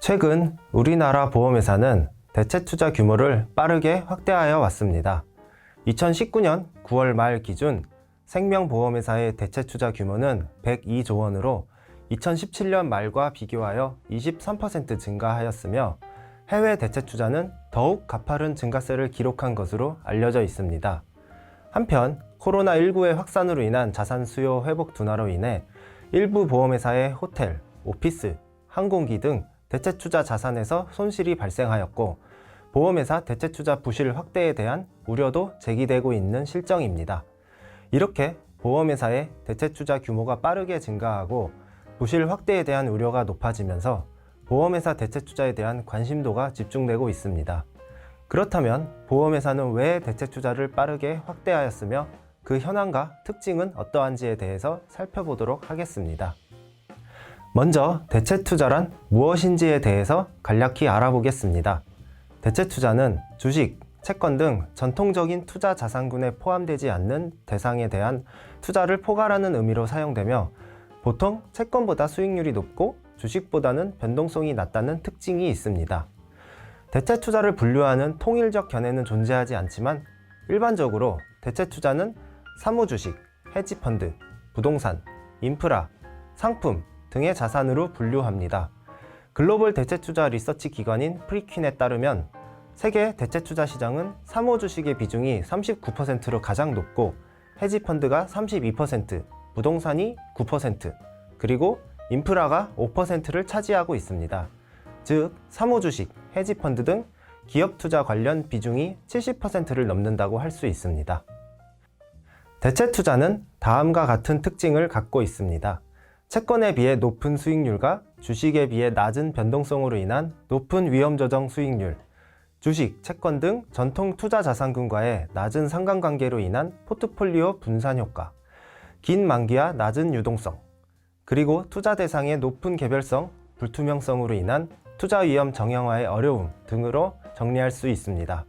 최근 우리나라 보험회사는 대체투자 규모를 빠르게 확대하여 왔습니다. 2019년 9월 말 기준 생명보험회사의 대체투자 규모는 102조 원으로 2017년 말과 비교하여 23% 증가하였으며 해외 대체투자는 더욱 가파른 증가세를 기록한 것으로 알려져 있습니다. 한편 코로나19의 확산으로 인한 자산 수요 회복 둔화로 인해 일부 보험회사의 호텔, 오피스, 항공기 등 대체투자 자산에서 손실이 발생하였고 보험회사 대체투자 부실 확대에 대한 우려도 제기되고 있는 실정입니다. 이렇게 보험회사의 대체투자 규모가 빠르게 증가하고 부실 확대에 대한 우려가 높아지면서 보험회사 대체투자에 대한 관심도가 집중되고 있습니다. 그렇다면 보험회사는 왜 대체투자를 빠르게 확대하였으며 그 현황과 특징은 어떠한지에 대해서 살펴보도록 하겠습니다. 먼저 대체투자란 무엇인지에 대해서 간략히 알아보겠습니다. 대체투자는 주식, 채권 등 전통적인 투자 자산군에 포함되지 않는 대상에 대한 투자를 포괄하는 의미로 사용되며 보통 채권보다 수익률이 높고 주식보다는 변동성이 낮다는 특징이 있습니다. 대체투자를 분류하는 통일적 견해는 존재하지 않지만 일반적으로 대체투자는 사무주식, 헤지펀드, 부동산, 인프라, 상품 등의 자산으로 분류합니다. 글로벌 대체투자 리서치 기관인 프리퀸에 따르면 세계 대체투자 시장은 사모주식의 비중이 39%로 가장 높고 헤지펀드가 32%, 부동산이 9%, 그리고 인프라가 5%를 차지하고 있습니다. 즉, 사모주식, 헤지펀드 등 기업투자 관련 비중이 70%를 넘는다고 할 수 있습니다. 대체투자는 다음과 같은 특징을 갖고 있습니다. 채권에 비해 높은 수익률과 주식에 비해 낮은 변동성으로 인한 높은 위험조정 수익률, 주식, 채권 등 전통 투자 자산군과의 낮은 상관관계로 인한 포트폴리오 분산 효과, 긴 만기와 낮은 유동성, 그리고 투자 대상의 높은 개별성, 불투명성으로 인한 투자 위험 정형화의 어려움 등으로 정리할 수 있습니다.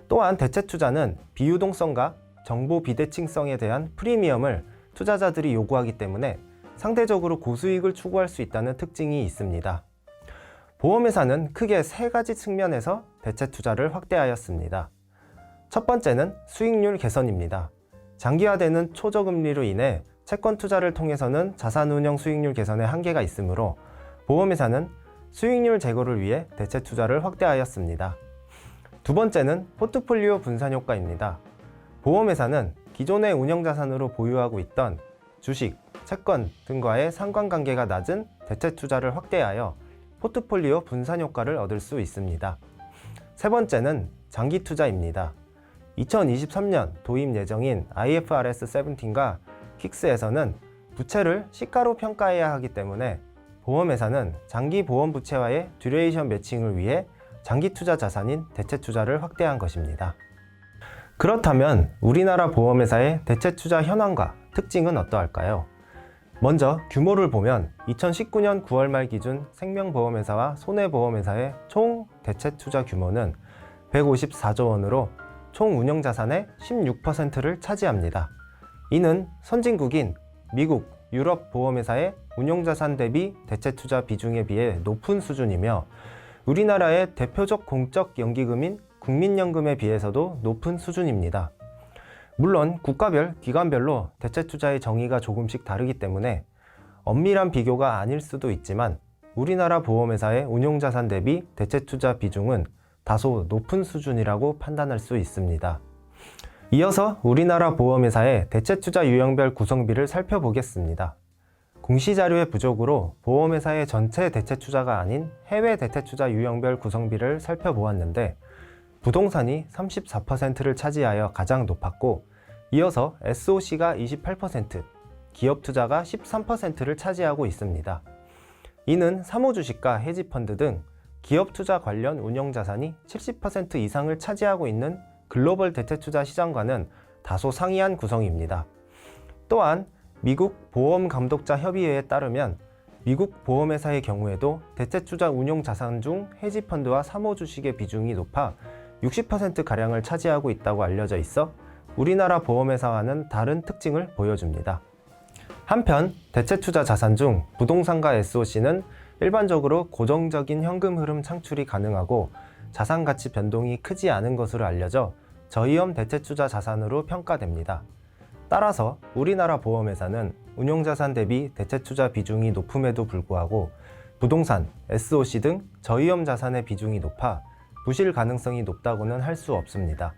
또한 대체투자는 비유동성과 정보 비대칭성에 대한 프리미엄을 투자자들이 요구하기 때문에 상대적으로 고수익을 추구할 수 있다는 특징이 있습니다. 보험회사는 크게 세 가지 측면에서 대체투자를 확대하였습니다. 첫 번째는 수익률 개선입니다. 장기화되는 초저금리로 인해 채권 투자를 통해서는 자산운용 수익률 개선에 한계가 있으므로 보험회사는 수익률 제고를 위해 대체투자를 확대하였습니다. 두 번째는 포트폴리오 분산 효과입니다. 보험회사는 기존의 운영자산으로 보유하고 있던 주식, 채권 등과의 상관관계가 낮은 대체투자를 확대하여 포트폴리오 분산 효과를 얻을 수 있습니다. 세 번째는 장기투자입니다. 2023년 도입 예정인 IFRS 17과 킥스에서는 부채를 시가로 평가해야 하기 때문에 보험회사는 장기 보험 부채와의 듀레이션 매칭을 위해 장기투자 자산인 대체투자를 확대한 것입니다. 그렇다면 우리나라 보험회사의 대체투자 현황과 특징은 어떠할까요? 먼저 규모를 보면 2019년 9월 말 기준 생명보험회사와 손해보험회사의 총 대체투자 규모는 154조 원으로 총 운영자산의 16%를 차지합니다. 이는 선진국인 미국, 유럽 보험회사의 운용자산 대비 대체투자 비중에 비해 높은 수준이며 우리나라의 대표적 공적 연기금인 국민연금에 비해서도 높은 수준입니다. 물론 국가별, 기관별로 대체투자의 정의가 조금씩 다르기 때문에 엄밀한 비교가 아닐 수도 있지만 우리나라 보험회사의 운용자산 대비 대체투자 비중은 다소 높은 수준이라고 판단할 수 있습니다. 이어서 우리나라 보험회사의 대체투자 유형별 구성비를 살펴보겠습니다. 공시자료의 부족으로 보험회사의 전체 대체투자가 아닌 해외 대체투자 유형별 구성비를 살펴보았는데 부동산이 34%를 차지하여 가장 높았고 이어서 SOC가 28%, 기업투자가 13%를 차지하고 있습니다. 이는 사모주식과 헤지펀드 등 기업투자 관련 운용자산이 70% 이상을 차지하고 있는 글로벌 대체투자 시장과는 다소 상이한 구성입니다. 또한 미국 보험감독자협의회에 따르면 미국 보험회사의 경우에도 대체투자 운용자산 중 헤지펀드와 사모주식의 비중이 높아 60%가량을 차지하고 있다고 알려져 있어 우리나라 보험회사와는 다른 특징을 보여줍니다. 한편 대체투자 자산 중 부동산과 SOC는 일반적으로 고정적인 현금 흐름 창출이 가능하고 자산 가치 변동이 크지 않은 것으로 알려져 저위험 대체투자 자산으로 평가됩니다. 따라서 우리나라 보험회사는 운용자산 대비 대체투자 비중이 높음에도 불구하고 부동산, SOC 등 저위험 자산의 비중이 높아 부실 가능성이 높다고는 할 수 없습니다.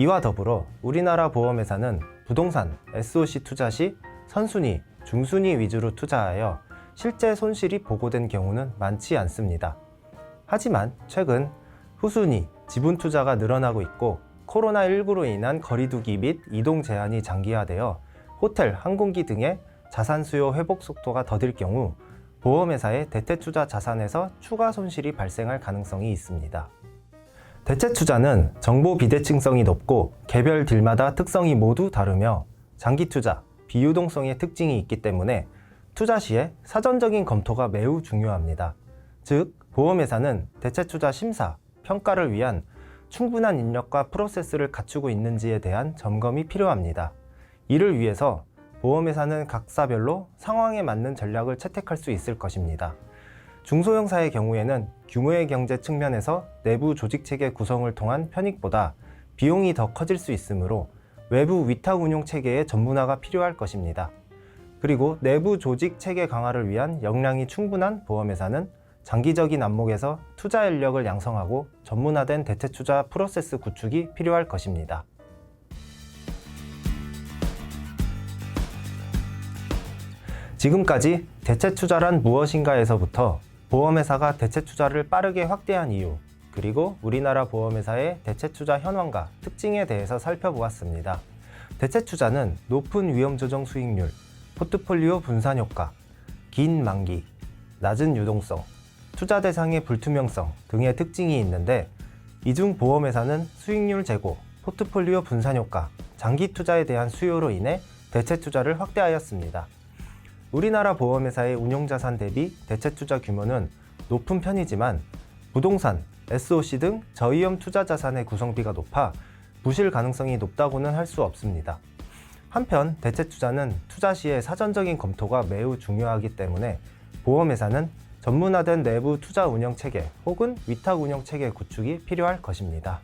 이와 더불어 우리나라 보험회사는 부동산, SOC 투자 시 선순위, 중순위 위주로 투자하여 실제 손실이 보고된 경우는 많지 않습니다. 하지만 최근 후순위, 지분 투자가 늘어나고 있고 코로나19로 인한 거리두기 및 이동 제한이 장기화되어 호텔, 항공기 등의 자산 수요 회복 속도가 더딜 경우 보험회사의 대체투자 자산에서 추가 손실이 발생할 가능성이 있습니다. 대체투자는 정보 비대칭성이 높고 개별 딜마다 특성이 모두 다르며 장기투자, 비유동성의 특징이 있기 때문에 투자 시에 사전적인 검토가 매우 중요합니다. 즉, 보험회사는 대체투자 심사, 평가를 위한 충분한 인력과 프로세스를 갖추고 있는지에 대한 점검이 필요합니다. 이를 위해서 보험회사는 각사별로 상황에 맞는 전략을 채택할 수 있을 것입니다. 중소형사의 경우에는 규모의 경제 측면에서 내부 조직체계 구성을 통한 편익보다 비용이 더 커질 수 있으므로 외부 위탁 운용 체계의 전문화가 필요할 것입니다. 그리고 내부 조직 체계 강화를 위한 역량이 충분한 보험회사는 장기적인 안목에서 투자 인력을 양성하고 전문화된 대체투자 프로세스 구축이 필요할 것입니다. 지금까지 대체투자란 무엇인가에서부터 보험회사가 대체투자를 빠르게 확대한 이유, 그리고 우리나라 보험회사의 대체투자 현황과 특징에 대해서 살펴보았습니다. 대체투자는 높은 위험조정 수익률, 포트폴리오 분산 효과, 긴 만기, 낮은 유동성, 투자 대상의 불투명성 등의 특징이 있는데 이 중 보험회사는 수익률 제고, 포트폴리오 분산 효과, 장기 투자에 대한 수요로 인해 대체투자를 확대하였습니다. 우리나라 보험회사의 운용자산 대비 대체투자 규모는 높은 편이지만 부동산, SOC 등 저위험 투자 자산의 구성비가 높아 부실 가능성이 높다고는 할 수 없습니다. 한편 대체투자는 투자 시의 사전적인 검토가 매우 중요하기 때문에 보험회사는 전문화된 내부 투자 운영 체계 혹은 위탁 운영 체계 구축이 필요할 것입니다.